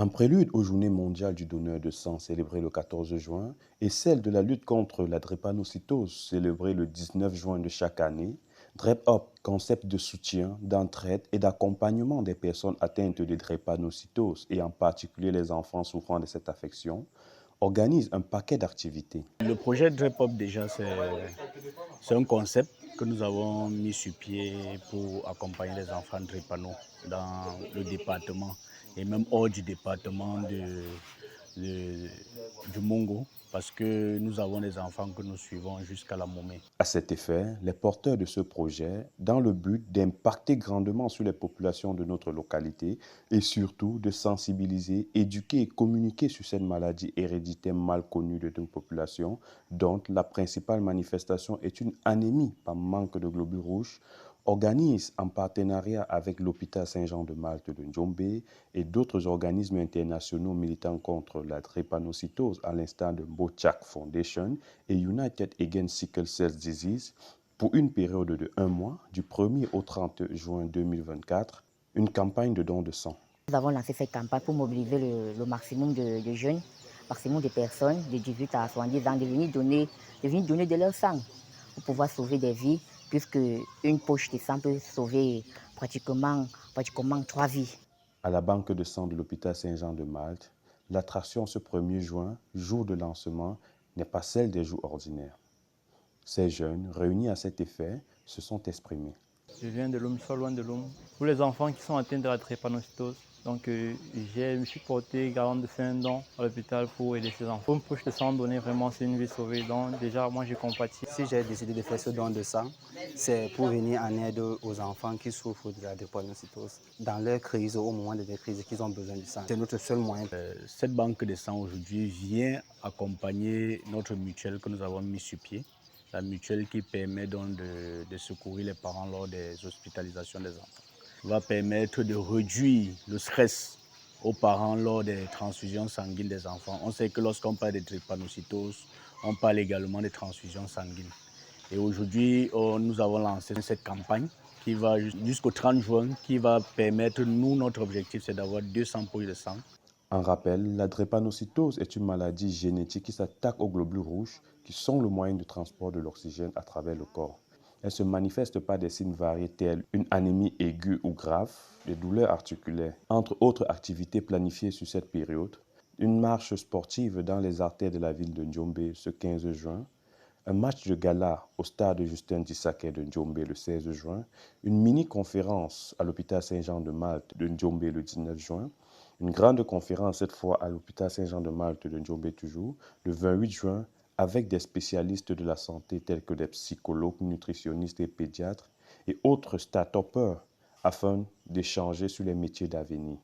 En prélude aux Journées mondiales du donneur de sang célébrées le 14 juin et celle de la lutte contre la drépanocytose célébrée le 19 juin de chaque année, DrepUp, concept de soutien, d'entraide et d'accompagnement des personnes atteintes de drépanocytose et en particulier les enfants souffrant de cette affection, organise un paquet d'activités. Le projet DrepUp, déjà, c'est un concept que nous avons mis sur pied pour accompagner les enfants drépano dans le département et même hors du département de- du Mongo, parce que nous avons des enfants que nous suivons jusqu'à la Momé. À cet effet, les porteurs de ce projet, dans le but d'impacter grandement sur les populations de notre localité et surtout de sensibiliser, éduquer et communiquer sur cette maladie héréditaire mal connue de nos populations, dont la principale manifestation est une anémie par manque de globules rouges, organise en partenariat avec l'hôpital Saint-Jean de Malte de Ndjombe et d'autres organismes internationaux militant contre la drépanocytose à l'instar de Bochak Foundation et United Against Sickle Cell Disease pour une période de 1 mois, du 1er au 30 juin 2024, une campagne de dons de sang. Nous avons lancé cette campagne pour mobiliser le maximum de jeunes, maximum de personnes de 18 à 70 ans de venir donner de leur sang pour pouvoir sauver des vies, puisque une poche de sang peut sauver pratiquement 3 vies. À la banque de sang de l'hôpital Saint-Jean de Malte, l'attraction ce 1er juin, jour de lancement, n'est pas celle des jours ordinaires. Ces jeunes, réunis à cet effet, se sont exprimés. Je viens de l'Oum, soit loin de l'Oum. Pour les enfants qui sont atteints de la drépanocytose, donc je me suis porté garant de faire un don à l'hôpital pour aider ces enfants. Pour une poche de sang donnée, vraiment, c'est une vie sauvée. Donc déjà, moi, je compatis. Si j'ai décidé de faire ce don de sang, c'est pour venir en aide aux enfants qui souffrent de la drépanocytose dans leur crise, au moment de leur crise, qu'ils ont besoin du sang. C'est notre seul moyen. Cette banque de sang aujourd'hui vient accompagner notre mutuelle que nous avons mis sur pied. La mutuelle qui permet donc de secourir les parents lors des hospitalisations des enfants. Va permettre de réduire le stress aux parents lors des transfusions sanguines des enfants. On sait que lorsqu'on parle de drépanocytose, on parle également des transfusions sanguines. Et aujourd'hui, nous avons lancé cette campagne qui va jusqu'au 30 juin, qui va permettre, nous, notre objectif, c'est d'avoir 200 poches de sang. En rappel, la drépanocytose est une maladie génétique qui s'attaque aux globules rouges qui sont le moyen de transport de l'oxygène à travers le corps. Elle se manifeste par des signes variés tels une anémie aiguë ou grave, des douleurs articulaires, entre autres activités planifiées sur cette période, une marche sportive dans les artères de la ville de Ndjombe ce 15 juin, un match de gala au stade Justin Tissaké de Ndjombe le 16 juin, une mini-conférence à l'hôpital Saint-Jean de Malte de Ndjombe le 19 juin, une grande conférence cette fois à l'hôpital Saint-Jean de Malte de Ndjombe toujours, le 28 juin, avec des spécialistes de la santé tels que des psychologues, nutritionnistes et pédiatres et autres start-upers afin d'échanger sur les métiers d'avenir.